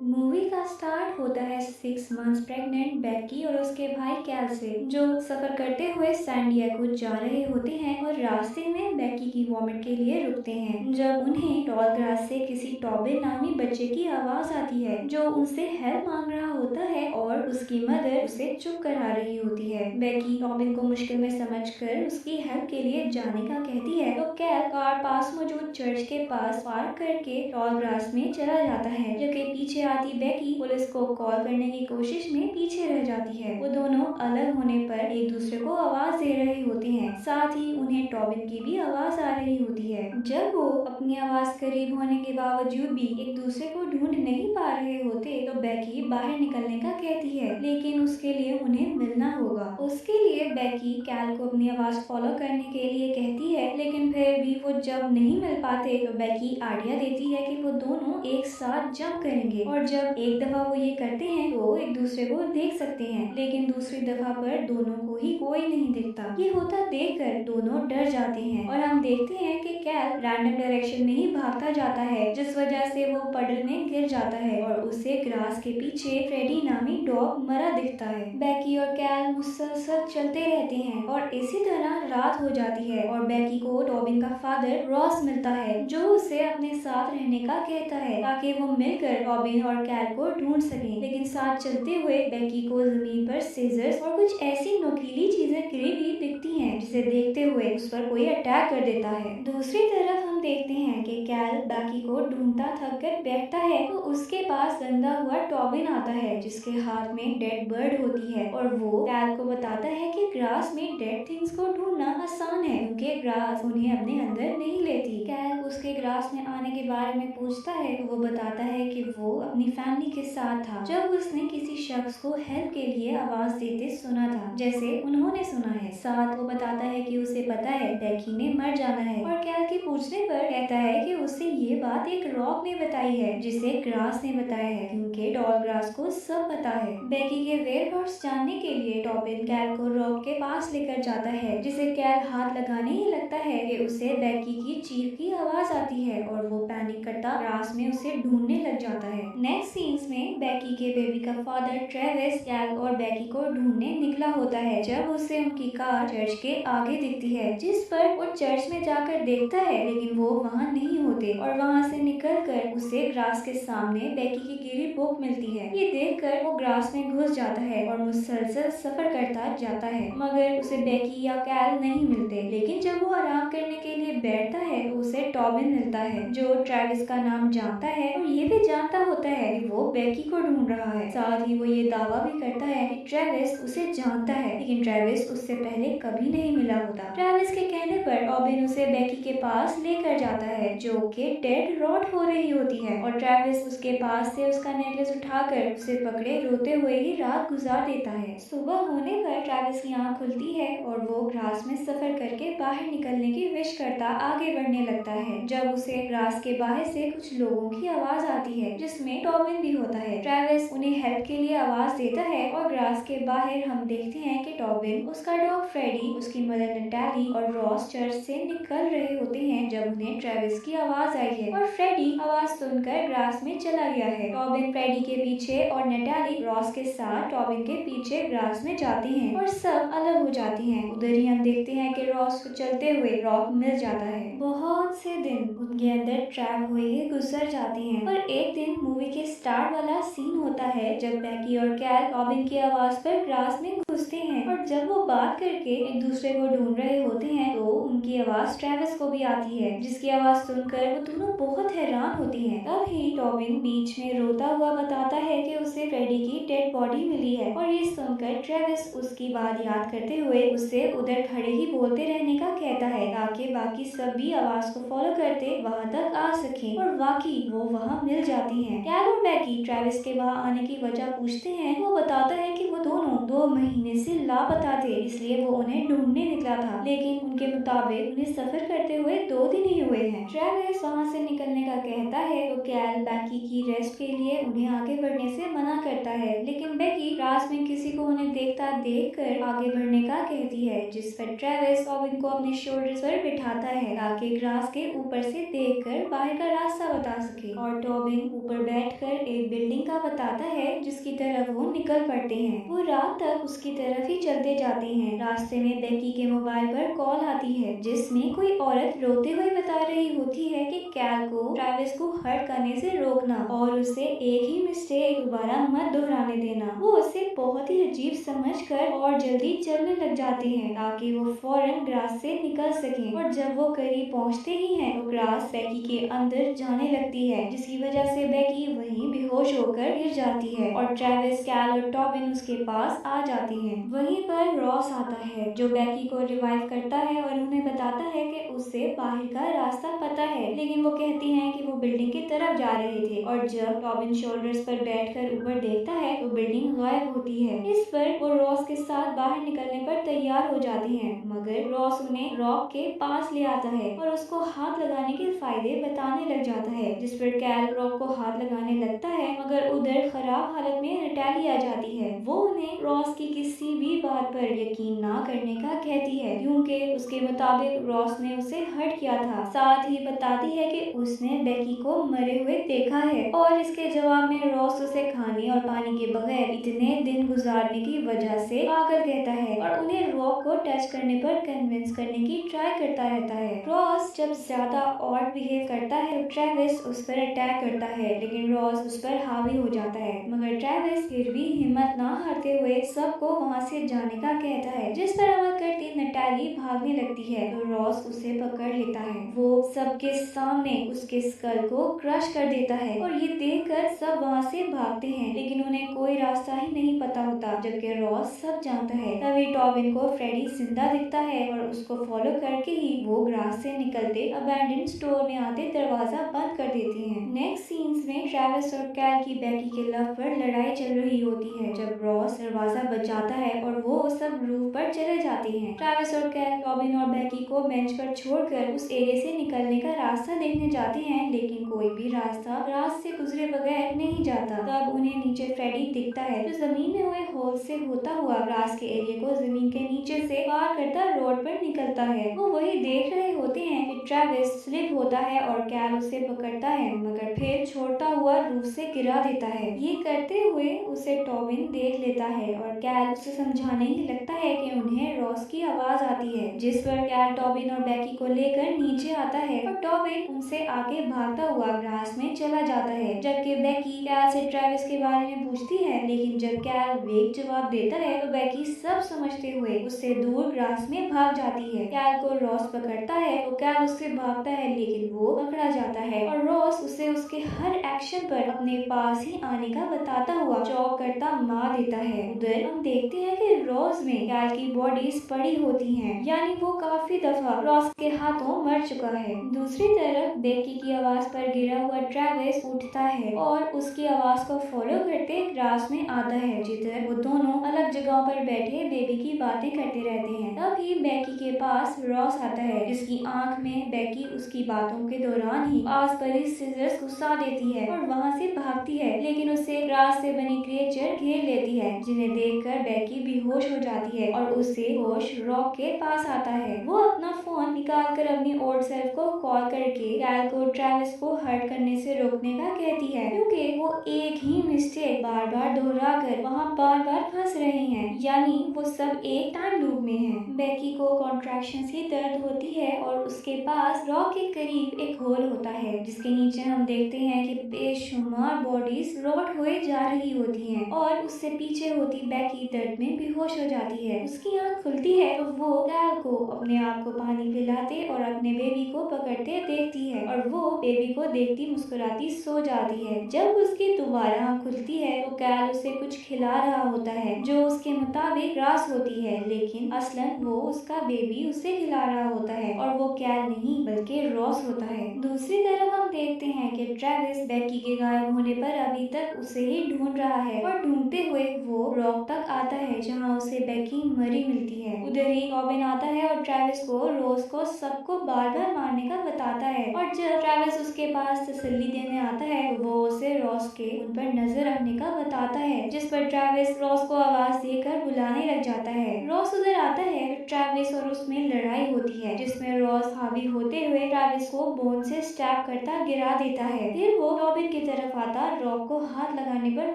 Movie का start होता है 6 मंथ्स प्रेग्नेंट बेकी और उसके भाई कैल से, जो सफर करते हुए सैन डिएगो जा रहे होते हैं और रास्ते में बेकी की वॉमिट के लिए रुकते हैं। जब उन्हें टॉल ग्रास से किसी टॉबिन नामी बच्चे की आवाज आती है जो उनसे हेल्प मांग रहा होता है और उसकी मदर उसे चुप करा रही होती है। बेकी टॉबिन को मुश्किल में समझकर उसकी हेल्प के लिए जाने का कहती है, तो कैल कार पास मौजूद चर्च के पास पार्क करके टॉल ग्रास में चला जाता है, जबकि पीछे आती बेकी पुलिस को कॉल करने की कोशिश में पीछे रह जाती है। वो दोनों अलग होने पर एक दूसरे को आवाज दे रहे होते हैं, साथ ही उन्हें टॉबिन की भी आवाज आ रही होती है। जब वो अपनी आवाज करीब होने के बावजूद भी एक दूसरे को ढूंढ नहीं पा रहे होते, तो बेकी बाहर निकलने का कहती है, लेकिन उसके लिए उन्हें मिलना होगा। उसके लिए बेकी कैल को अपनी आवाज फॉलो करने के लिए कहती है, लेकिन फिर भी वो जब नहीं मिल पाते तो बेकी आइडिया देती है कि वो दोनों एक साथ जंप करेंगे, और जब एक दफा वो ये करते हैं तो एक दूसरे को देख सकते हैं, लेकिन दूसरी दफा पर दोनों को ही कोई नहीं दिखता। ये होता देखकर दोनों डर जाते हैं और हम देखते हैं कि कैल रैंडम डायरेक्शन में ही भागता जाता है, जिस वजह से वो पडल में गिर जाता है और उसे ग्रास के पीछे फ्रेडी नामी डॉग मरा दिखता है। बेकी और कैल मुसलसल चलते रहते हैं और इसी तरह रात हो जाती है और बेकी को टॉबिन का फादर रॉस मिलता है, जो उसे अपने साथ रहने का कहता है ताकि वो मिलकर रॉबिन और कैल को ढूंढ सकें। लेकिन साथ चलते हुए बेकी को जमीन पर सीजर्स और कुछ ऐसी नुकीली चीजें गिरी हुई दिखती हैं, जिसे देखते हुए उस पर कोई अटैक कर देता है। दूसरी तरफ हम देखते हैं कि कैल बेकी को ढूंढता थक कर बैठता है, तो उसके पास गंदा हुआ टॉबिन आता है जिसके हाथ में डेड बर्ड होती है, और वो कैल को बताता है कि ग्रास में डेड थिंग्स को ढूंढना आसान है क्योंकि ग्रास उन्हें अपने अंदर नहीं लेती। कैल उसके ग्रास में आने के बारे में पूछता है तो वो बताता है कि वो अपनी फैमिली के साथ था जब उसने किसी शख्स को हेल्प के लिए आवाज देते सुना था, जैसे उन्होंने सुना है। साथ वो बताता है कि उसे पता है बेकी ने मर जाना है, और कैल के पूछने पर कहता है कि उसे ये बात एक रॉक ने बताई है जिसे ग्रास ने बताया है, क्योंकि टॉल ग्रास को सब पता है। बेकी के वेयरहाउस जानने के लिए टॉबिन कैल को रॉक के पास लेकर जाता है, जिसे कैल हाथ लगाने ही लगता है कि उसे बेकी की चीख की आवाज आती है और वो पैनिक करता ग्रास में उसे ढूंढने लग जाता है। नेक्स्ट सीन्स में बेकी के बेबी का फादर ट्रेविस कैल और बेकी को ढूंढने निकला होता है, जब उसे उनकी कार चर्च के आगे दिखती है, जिस पर वो चर्च में जाकर देखता है, लेकिन वो वहाँ नहीं होते और वहाँ से निकलकर उसे ग्रास के सामने बेकी की गिरी बुक मिलती है। ये देखकर वो ग्रास में घुस जाता है और मुसलसल सफर करता जाता है, मगर उसे बेकी या कैल नहीं मिलते। लेकिन जब वो आराम करने के लिए बैठता है तो उसे टॉबिन मिलता है, जो ट्रेविस का नाम जानता है और ये भी जानता होता है कि वो बेकी को ढूंढ रहा है। साथ ही वो ये दावा भी करता है कि ट्रेविस उसे जानता है, लेकिन ट्रेविस उससे पहले कभी नहीं मिला होता। ट्रेविस के कहने पर टॉबिन उसे बेकी के पास लेकर जाता है, जो कि डेड रॉट हो रही होती है, और ट्रेविस उसके पास से उसका नेकलेस उठाकर उसे पकड़े रोते हुए ही रात गुजार देता है। सुबह होने पर ट्रेविस की आंख खुलती है और वो ग्रास में सफर करके बाहर निकलने की विश करता आगे बढ़ने लगता है, जब उसे ग्रास के बाहर से कुछ लोगों की आवाज आती है, जिसमें टॉबिन भी होता है। ट्रेविस उन्हें हेल्प के लिए आवाज देता है और ग्रास के बाहर हम देखते हैं कि टॉबिन, उसका डॉग फ्रेडी, उसकी मदर नटाली और रॉस चर्च से निकल रहे होते हैं जब उन्हें ट्रेविस की आवाज आई है, और फ्रेडी आवाज सुनकर ग्रास में चला गया है। टॉबिन फ्रेडी के पीछे और नटाली रॉस के साथ टॉबिन के पीछे ग्रास में जाती हैं और सब अलग हो जाती हैं। उधर ही हम देखते हैं कि रॉस को चलते हुए रॉक मिल जाता है। बहुत से दिन उनके अंदर ट्रैप हुए ही गुजर जाते हैं, और एक दिन मूवी के स्टार्ट वाला सीन होता है जब बेकी और कैल टॉबिन की आवाज पर ग्रास में घुसते हैं, और जब वो बात करके एक दूसरे को ढूंढ रहे होते हैं तो उनकी आवाज ट्रेविस को भी आती है, जिसकी आवाज सुनकर वो दोनों बहुत हैरान होती हैं। तब ही टॉबिन बीच में रोता हुआ बताता है कि उसे फ्रेडी की डेड बॉडी मिली है, और ये सुनकर ट्रेविस उसकी बात याद करते हुए उससे उधर खड़े ही बोलते रहने का कहता है, ताकि बाकी सब भी आवाज को फॉलो करते वहाँ तक आ सकें, और वाकई वो वहाँ मिल जाती हैं। कैल और बेकी ट्रेविस के वहाँ आने की वजह पूछते हैं। वो बताता है कि वो दोनों 2 महीने महीने से लापता थे, इसलिए वो उन्हें ढूंढने निकला था, लेकिन उनके मुताबिक उन्हें सफर करते हुए 2 दिन ही हुए हैं। ट्रेविस वहाँ से निकलने का कहता है तो कैल बेकी की रेस्ट के लिए उन्हें आगे बढ़ने से मना करता है, लेकिन बेकी रात में किसी को उन्हें देखता देखकर आगे बढ़ने का कहती है, जिस पर ट्रेविस रॉबिन को अपने शोल्डर्स पर बिठाता है ताकि ग्रास के ऊपर से देखकर बाहर का रास्ता बता सके। और टॉबिन ऊपर बैठकर एक बिल्डिंग का बताता है जिसकी तरफ वो निकल पड़ते हैं। वो रात तक उसकी तरफ ही चलते जाते हैं। रास्ते में बेकी के मोबाइल पर कॉल आती है जिसमें कोई औरत रोते हुए बता रही होती है कि कैल को ट्रेविस को हर्ट करने से रोकना और उसे एक ही मिस्टेक दोबारा मत दोहराने देना। वो उसे बहुत ही अजीब समझकर और जल्दी चलने लग जाते हैं ताकि वो फौरन ग्रास से निकल सकें। और जब वो करीब पहुंचते ही हैं तो ग्रास बेकी के अंदर जाने लगती है, जिसकी वजह से बेकी वहीं बेहोश होकर गिर जाती है और ट्रेविस, कैल और टॉबिन उसके पास आ जाते हैं। वहीं पर रॉस आता है जो बेकी को रिवाइव करता है और उन्हें बताता है कि उसे बाहर का रास्ता पता है, लेकिन वो कहती हैं कि वो बिल्डिंग की तरफ जा रहे थे। और जब टॉबिन शोल्डर्स पर बैठकर ऊपर देखता है तो बिल्डिंग गायब होती है। इस पर वो रॉस के साथ बाहर निकलने पर तैयार हो जाते हैं, मगर रॉस उन्हें रॉक के पास ले आता है और उसको हाथ लगाने के फायदे बताने लग जाता है, जिस पर कैल रॉक को हाथ लगाने लगता है, मगर उधर खराब हालत में नटाली आ जाती है। वो उन्हें रॉस की किसी भी बात पर यकीन ना करने का कहती है क्योंकि उसके मुताबिक रॉस ने उसे हर्ट किया था। साथ ही बताती है कि उसने बेकी को मरे हुए देखा है और इसके जवाब में रॉस उसे खाने और पानी के बगैर इतने दिन गुजारने की वजह से पागल कहता है और उन्हें रॉक को टच करने पर कन्विंस करने की ट्राई करता रहता है। रॉस जब ज्यादा ऑड बिहेव करता है तो ट्रेविस उस पर अटैक करता है, लेकिन रॉस उस पर हावी हो जाता है, मगर ट्रेविस फिर भी हिम्मत ना हारते हुए सबको वहाँ से जाने का कहता है, जिस पर अमल करती नटाली भागने लगती है तो रॉस उसे पकड़ लेता है। वो सबके सामने उसके स्कल को क्रश कर देता है और ये देखकर सब वहाँ से भागते हैं, लेकिन उन्हें कोई रास्ता ही नहीं पता होता, जबकि रॉस सब जानता है। तभी टॉबिन को फ्रेडी जिंदा दिखता है और उसको फॉलो करके ही वो ग्रास से निकलते अबैंडन स्टोर में आते दरवाजा बंद कर देते हैं। नेक्स्ट सीन्स में ट्रेविस और कैल की बेकी के लव पर लड़ाई चल रही होती है जब रॉस दरवाजा बचाता है और वो सब रूफ पर चले जाते हैं। ट्रेविस और कैल टॉबिन और बेकी को बेंच पर छोड़कर उस एरिया से निकलने का रास्ता देखने जाते हैं, लेकिन कोई भी रास्ता ग्रास से गुजरे बगैर नहीं जाता। तब उन्हें नीचे फ्रेडी दिखता है जो जमीन में हुए होल से होता हुआ ग्रास के एरिया को जमीन के नीचे से पार करता रोड पर निकलता है। वो वही देख रहे होते हैं कि ट्रेविस स्लिप होता है और कैल उसे पकड़ता है, मगर फिर छोड़ता हुआ रूफ से गिरा देता है। ये करते हुए उसे टॉबिन देख लेता है और कैल उसे समझाने ही लगता है कि उन्हें रॉस की आवाज आती है, जिस पर कैल टॉबिन और बेकी को लेकर नीचे आता है और टॉबिन उनसे आगे भागता हुआ ग्रास में चला जाता है, जबकि बेकी कैल से ट्रेविस के बारे में पूछती है, लेकिन जब कैल वेग जवाब देता है तो बेकी सब समझते हुए उससे दूर ग्रास में भाग जाती है। कैल को रॉस पकड़ता है तो कैल उससे भागता है, लेकिन वो पकड़ा जाता है और रॉस उसे उसके हर एक्शन पर अपने पास ही आने का बताता हुआ चौक करता मार देता है। उधर हम देखते हैं कि रॉस में कैल की बॉडीज पड़ी होती हैं, यानी वो काफी दफा रॉस के हाथों मर चुका है। दूसरी तरफ बेकी की आवाज पर गिरा हुआ ट्रेविस उठता है और उसकी आवाज को फॉलो करते ग्रास में आता है, जिधर वो दोनों अलग जगहों पर बैठे बेबी की बातें करते रहते हैं। तभी बेकी के पास रॉस आता है, जिसकी आंख में बेकी उसकी बातों के दौरान ही पास पड़ी सीजर्स घुसा देती है और वहाँ से भागती है, लेकिन उसे ग्रास से बनी क्रिएचर घेर लेती है, जिन्हें देखकर बेकी बेहोश हो जाती है और उससे होश रॉक के पास आता है। वो अपना फोन निकालकर अपनी ओल्ड सेल्फ को कॉल करके कैल को ट्रेविस को हर्ट करने से रोकने का कहती है, क्योंकि वो एक ही मिस्टेक बार बार दोहरा कर वहाँ बार बार फंस रहे हैं, यानी वो सब एक टाइम लूप में है। बेकी को कॉन्ट्रैक्शन की दर्द होती है और उसके पास रॉक के करीब एक होल होता है, जिसके नीचे हम देखते हैं कि बेशुमार बॉडीज रोट हुए जा रही होती हैं और उससे पीछे होती बेकी दर्द में बेहोश हो जाती है। उसकी आंख खुलती है तो वो कैल को अपने आप को पानी पिलाते और अपने बेबी को पकड़ते देखती है और वो बेबी को देखती मुस्कुराती सो जाती है। जब उसकी दोबारा आंख खुलती है तो कैल उसे कुछ खिला रहा होता है जो उसके मुताबिक ग्रास होती है, लेकिन असलन वो उसका बेबी उसे खिला रहा होता है और वो कैल नहीं बल्कि रॉस होता है। दूसरी तरफ हम देखते हैं कि ट्रेविस बेकी के गायब होने पर अभी तक उसे ही ढूंढ रहा है और ढूंढते हुए वो रॉक तक आता है जहाँ उसे बेकी मरी मिलती है। उधर ही रॉबिन आता है और ट्रेविस को रोज को सबको बार बार मारने का बताता है और जब ट्रेविस उसके पास तसल्ली देने आता है तो वो उसे रॉस के उन पर नजर रखने का बताता है, जिस पर ट्रेविस रॉस को आवाज देकर बुलाने लग जाता है। रॉस उधर आता है तो ट्रेविस और उसमें लड़ाई होती है जिसमें रॉस हावी होते हुए ट्रेविस को बोन से स्टैब करता गिरा देता है। फिर वो रॉबिन की तरफ आता रॉक को हाथ लगाने पर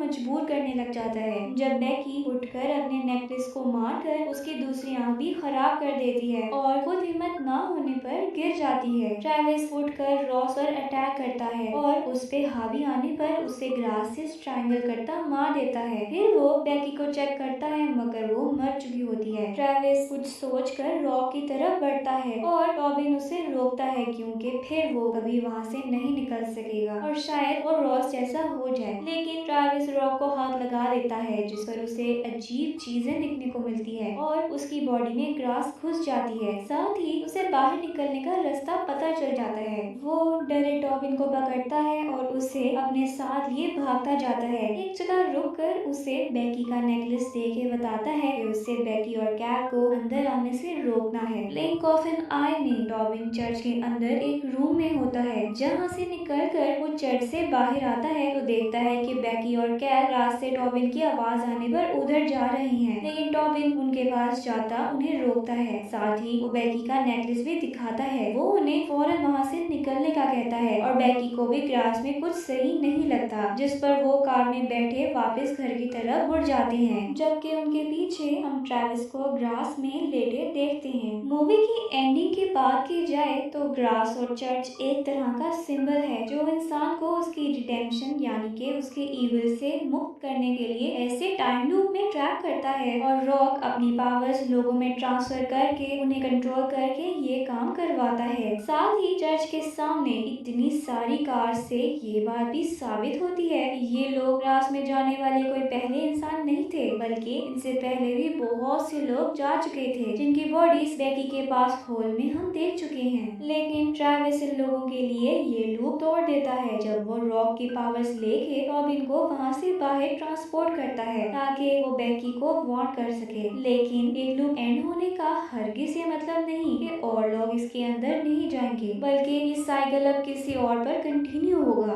मजबूर करने लग जाता है जब बेकी उठकर अपने नेकलेस को मारकर उसकी दूसरी आंख भी खराब कर देती है और खुद हिम्मत न होने पर गिर जाती है। ट्रेविस उठकर रॉस पर अटैक करता है और उस पे हावी आने पर उसे ग्रास से स्ट्रैंगल करता मार देता है। फिर वो बेकी को चेक करता है मगर वो मर चुकी होती है। ट्रेविस कुछ सोचकर रॉक की तरफ बढ़ता है और रॉबिन उसे रोकता है क्योंकि फिर वो कभी वहाँ से नहीं निकल सकेगा और शायद वो रॉस जैसा हो जाए, लेकिन ट्रेविस रॉक को हाथ लगा देता है जिस पर उसे अजीब चीजें दिखने को मिलती है और उसकी बॉडी में ग्रास घुस जाती है। साथ ही उसे बाहर निकलने का रास्ता पता चल जाता है। वो डरे रॉबिन को पकड़ता है और उसे अपने साथ लिए भागता जाता है। एक जगह रुक कर उसे बेकी का नेकलेस दे के बताता है कि उसे बेकी और कैल को अंदर आने से रोकना है। प्लेन कॉफिन आई में रॉबिन चर्च के अंदर एक रूम में होता है जहाँ से निकलकर वो चर्च से बाहर आता है तो देखता है कि बेकी और कैल रात से रॉबिन की आवाज आने पर उधर जा रही हैं, लेकिन रॉबिन उनके पास जाता उन्हें रोकता है। साथ ही वो बेकी का नेकलेस भी दिखाता है। वो उन्हें फौरन वहाँ से निकलने का कहता है और बेकी को भी ग्रास में कुछ सही नहीं लगता, जिस पर वो कार में बैठे वापस घर की तरफ मुड़ जाते हैं, जबकि उनके पीछे हम ट्रेविस को ग्रास में लेटे देखते हैं। मूवी की एंडिंग की बात की जाए तो ग्रास और चर्च एक तरह का सिंबल है जो इंसान को उसकी रिडेम्पशन यानी कि उसके ईविल से मुक्त करने के लिए ऐसे टाइम लूप में ट्रैप करता है और रॉक अपनी पावर्स लोगों में ट्रांसफर करके उन्हें कंट्रोल करके ये काम करवाता है। साथ ही चर्च के सामने इतनी सारी कार से ये बात भी साबित होती है कि ये लोग ग्रास में जाने वाले कोई पहले इंसान नहीं थे, बल्कि इनसे पहले भी बहुत से लोग जा चुके थे जिनकी बॉडीज बेकी के पास हॉल में हम देख चुके हैं। लेकिन ट्रेविस इन लोगों के लिए ये लूप तोड़ देता है जब वो रॉक की पावर्स लेके रॉबिन को वहाँ से बाहर ट्रांसपोर्ट करता है ताकि वो बेकी को वार्न कर सके। लेकिन एक लूप एंड होने का हरगिज ये मतलब नहीं कि और लोग इसके अंदर नहीं जाएंगे, बल्कि ये साइकिल अब किसी और पर कंटिन्यू होगा।